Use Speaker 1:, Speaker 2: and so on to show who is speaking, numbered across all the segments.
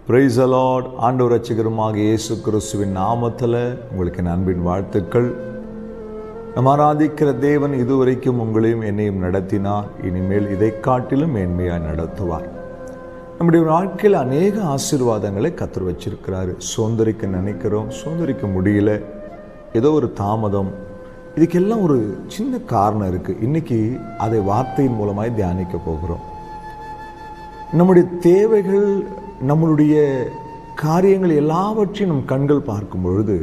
Speaker 1: Praise the Lord. ஆண்டவர் ரட்சகருமாக இயேசு கிறிஸ்துவின் நாமத்தில் உங்களுக்கு என் அன்பின் வாழ்த்துக்கள். நாம் ஆராதிக்கிற தேவன் இதுவரைக்கும் உங்களையும் என்னையும் நடத்தினார், இனிமேல் இதை காட்டிலும் மேன்மையாக நடத்துவார். நம்முடைய வாழ்க்கையில் அநேக ஆசீர்வாதங்களை கர்த்தர் வச்சிருக்கிறாரு. சுதந்திரிக்க நினைக்கிறோம், சுதந்திரிக்க முடியல, ஏதோ ஒரு தாமதம். இதுக்கெல்லாம் ஒரு சின்ன காரணம் இருக்குது. இன்னைக்கு அதை வார்த்தையின் மூலமாக தியானிக்க போகிறோம். நம்முடைய தேவைகள், நம்மளுடைய காரியங்கள் எல்லாவற்றையும் நம் கண்கள் பார்க்கும் பொழுது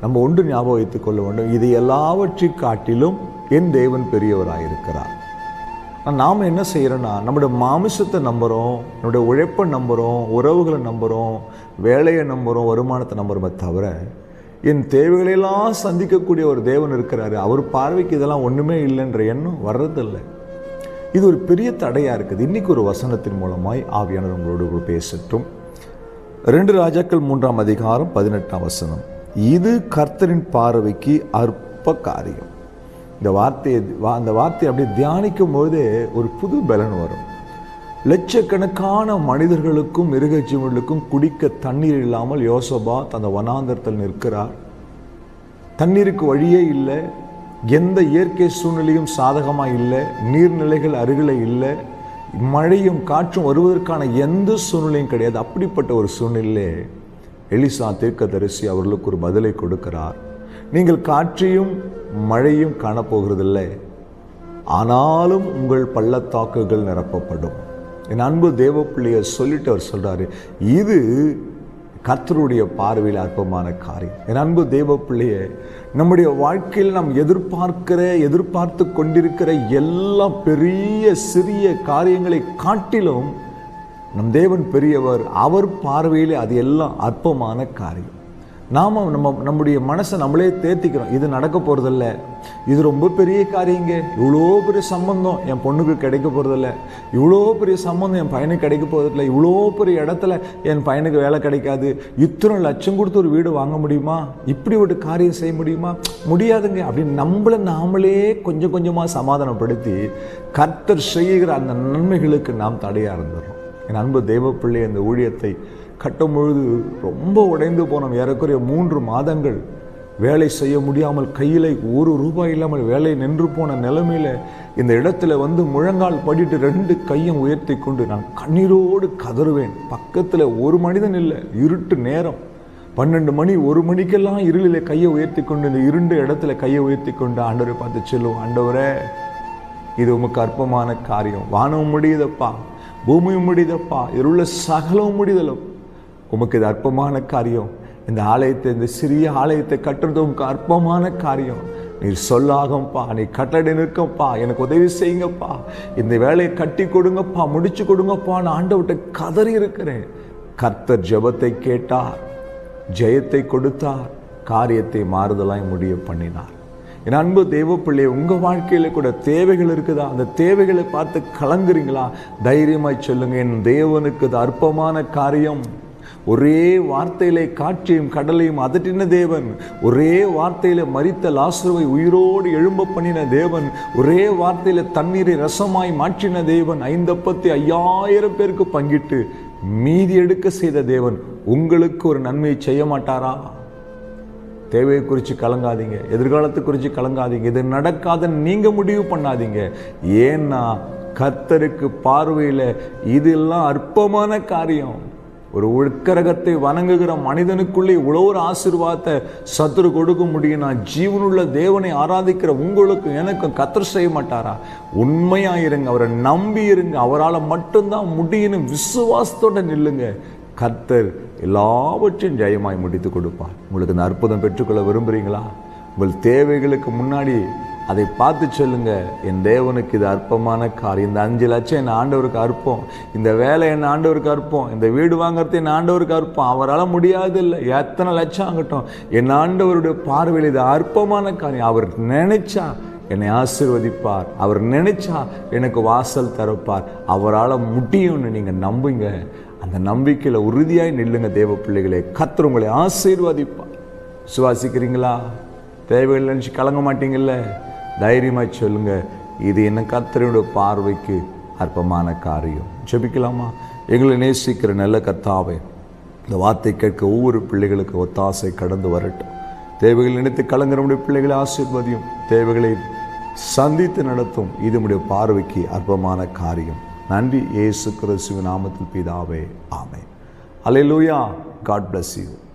Speaker 1: நம்ம ஒன்று ஞாபகம் வைத்துக் கொள்ள வேண்டும், இதை எல்லாவற்றை காட்டிலும் என் தேவன் பெரியவராயிருக்கிறார். நாம் என்ன செய்கிறோன்னா, நம்முடைய மாமிசத்தை நம்புகிறோம், நம்முடைய உழைப்பை நம்புகிறோம், உறவுகளை நம்புகிறோம், வேலையை நம்புகிறோம், வருமானத்தை நம்புகிறோமே தவிர என் தேவைகளெல்லாம் சந்திக்கக்கூடிய ஒரு தேவன் இருக்கிறாரு, அவர் பார்வைக்கு இதெல்லாம் ஒன்றுமே இல்லைன்ற எண்ணம் வர்றதில்லை. இது ஒரு பெரிய தடையாக இருக்குது. இன்றைக்கி ஒரு வசனத்தின் மூலமாய் ஆவியானவர் உங்களோடு பேசட்டும். 2 ராஜாக்கள் 3ஆம் அதிகாரம் 18ஆம் வசனம். இது கர்த்தரின் பார்வைக்கு அற்ப காரியம். அந்த வார்த்தையை அப்படியே தியானிக்கும் போதே ஒரு புது பலன் வரும். லட்சக்கணக்கான மனிதர்களுக்கும் மிருகஜீவர்களுக்கும் குடிக்க தண்ணீர் இல்லாமல் யோசபாத் அந்த வனாந்தரத்தில் நிற்கிறார். தண்ணீருக்கு வழியே இல்லை, எந்த இயற்கை சூழ்நிலையும் சாதகமாக இல்லை, நீர்நிலைகள் அருகில் இல்லை, மழையும் காற்றும் வருவதற்கான எந்த சூழ்நிலையும் கிடையாது. அப்படிப்பட்ட ஒரு சூழ்நிலையிலே எலிசா தீர்க்கதரிசி அவர்களுக்கு ஒரு பதிலை கொடுக்கிறார். நீங்கள் காற்றையும் மழையும் காணப்போகிறதில்லை, ஆனாலும் உங்கள் பள்ளத்தாக்குகள் நிரப்பப்படும். என் அன்பு தேவ பிள்ளையை சொல்லிட்டு அவர் சொல்றாரு, இது கர்த்தருடைய பார்வையில் அற்பமான காரியம். என் அன்பு தேவ பிள்ளையே, நம்முடைய வாழ்க்கையில் நாம் எதிர்பார்த்து கொண்டிருக்கிற எல்லா பெரிய சிறிய காரியங்களை காட்டிலும் நம் தேவன் பெரியவர். அவர் பார்வையில் அது எல்லாம் அற்பமான காரியம். நாம் நம்முடைய மனசை நம்மளே தேர்த்திக்கிறோம், இது நடக்க போகிறதில்ல, இது ரொம்ப பெரிய காரியங்க, இவ்வளோ பெரிய சம்பந்தம் என் பொண்ணுக்கு கிடைக்க போகிறதில்ல, இவ்வளோ பெரிய சம்பந்தம் என் பையனுக்கு கிடைக்க போகிறதில்ல, இவ்வளோ பெரிய இடத்துல என் பையனுக்கு வேலை கிடைக்காது, இத்தனை லட்சம் கொடுத்து ஒரு வீடு வாங்க முடியுமா, இப்படி ஒரு காரியம் செய்ய முடியுமா, முடியாதுங்க அப்படின்னு நம்மளை நாமளே கொஞ்சம் கொஞ்சமாக சமாதானப்படுத்தி கர்த்தர் செய்கிற அந்த நன்மைகளுக்கு நாம் தடையாக இருந்துடுறோம். என் அன்பு தேவ பிள்ளை, அந்த ஊழியத்தை கட்டும் பொழுது ரொம்ப உடைந்து போனோம். ஏறக்குறைய 3 மாதங்கள் வேலை செய்ய முடியாமல், கையில் ₹1 இல்லாமல் வேலை நின்று போன நிலைமையில் இந்த இடத்துல வந்து முழங்கால் படிட்டு 2 கையும் உயர்த்தி கொண்டு நான் கண்ணீரோடு கதறுவேன். பக்கத்தில் ஒரு மனிதன் இல்லை, இருட்டு நேரம், 12 மணி 1 மணிக்கெல்லாம் இருளில் கையை உயர்த்தி கொண்டு, இந்த இருண்ட இடத்துல கையை உயர்த்தி கொண்டு ஆண்டவரை பார்த்து சொல்லுவோம், ஆண்டவரே இது உமக்கு அற்பமான காரியம், வானமும் முடியுதப்பா, பூமியும் முடியுதப்பா, இதில் உள்ள சகலமும் முடிதலும் உமக்கு இது அற்பமான காரியம். இந்த ஆலயத்தை, இந்த சிறிய ஆலயத்தை கட்டுறது உமக்கு அற்பமான காரியம். நீர் சொல்லாகப்பா, நீ கட்டளை நிற்கப்பா, எனக்கு உதவி செய்யுங்கப்பா, இந்த வேலையை கட்டி கொடுங்கப்பா, முடிச்சு கொடுங்கப்பா, நான் ஆண்டவர்கிட்ட கதறி இருக்கிறேன். கர்த்தர் ஜெபத்தை கேட்டார், ஜெயத்தை கொடுத்தார், காரியத்தை மாறுதலாய் முடிய பண்ணினார். என் அன்பு தேவ பிள்ளை, உங்கள் வாழ்க்கையில் கூட தேவைகள் இருக்குதா? அந்த தேவைகளை பார்த்து கலங்குறீங்களா? தைரியமாய் சொல்லுங்க, என் தேவனுக்கு இது அற்பமான காரியம். ஒரே வார்த்தையிலே காற்றையும் கடலையும் அதட்டின தேவன், ஒரே வார்த்தையில மரித்த லாசருவை உயிரோடு எழும்ப பண்ணின தேவன், ஒரே வார்த்தையில தண்ணீரை ரசமாய் மாற்றின தேவன், 5 அப்பத்தை 5000 பேருக்கு பங்கிட்டு மீதி எடுக்க செய்த தேவன் உங்களுக்கு ஒரு நன்மையை செய்ய மாட்டாரா? தேவையை குறித்து கலங்காதீங்க, எதிர்காலத்தை குறித்து கலங்காதீங்க, இது நடக்காத நீங்க முடிவு பண்ணாதீங்க. ஏன்னா கர்த்தருக்கு பார்வையில் இதெல்லாம் அற்பமான காரியம். ஒரு உட்கரகத்தை வணங்குகிற மனிதனுக்குள்ளே இவ்வளோ ஒரு ஆசீர்வாதத்தை சத்துரு கொடுக்க முடியும். நான் ஜீவனுள்ள தேவனை ஆராதிக்கிற உங்களுக்கு எனக்கும் கர்த்தர் செய்ய மாட்டாரா? உண்மையாயிருங்க, அவரை நம்பி இருங்க, அவரால் மட்டும்தான் முடியும். விசுவாசத்தோட நில்லுங்க, கர்த்தர் எல்லாவற்றையும் ஜெயமாய் முடித்து கொடுப்பார். உங்களுக்கு இந்த அற்புதம் பெற்றுக்கொள்ள விரும்புகிறீங்களா? உங்கள் தேவைகளுக்கு முன்னாடி அதை பார்த்து சொல்லுங்க, என் தேவனுக்கு இது அற்பமான காரியம். இந்த 5 லட்சம் என் ஆண்டவருக்கு அற்பம், இந்த வேலை என் ஆண்டவருக்கு அற்பம், இந்த வீடு வாங்குறது என் ஆண்டவருக்கு அற்பம், அவரால் முடியாது இல்லை, எத்தனை லட்சம் ஆகட்டும், என் ஆண்டவருடைய பார்வையில் இது அற்பமான காரியம். அவர் நினைச்சா என்னை ஆசீர்வதிப்பார், அவர் நினைச்சா எனக்கு வாசல் திறப்பார், அவரால் முடியும்னு நீங்கள் நம்புங்க. அந்த நம்பிக்கையில் உறுதியாய் நில்லுங்க தேவ பிள்ளைகளே, கர்த்தர் உங்களை ஆசீர்வதிப்பார். சுவாசிக்கிறீங்களா? தேவைகள் நினச்சி கலங்க மாட்டீங்கல்ல? தைரியமாக சொல்லுங்க, இது என்ன கர்த்தருடைய பார்வைக்கு அற்பமான காரியம். ஜெபிக்கலாமா? எங்களை நேசிக்கிற நல்ல கர்த்தாவே, இந்த வார்த்தை கேட்க ஒவ்வொரு பிள்ளைகளுக்கு ஒத்தாசை கடந்து வரட்டும். தேவைகள் நினைத்து கலங்குற நம்முடைய பிள்ளைகளை ஆசீர்வதியும். தேவைகளை சந்தித்து நடத்தும். இது நம்முடைய பார்வைக்கு அற்பமான காரியம். நன்றி. இயேசு கிறிஸ்துவின் நாமத்தில் பிதாவே, ஆமென். அல்லேலூயா. God bless you.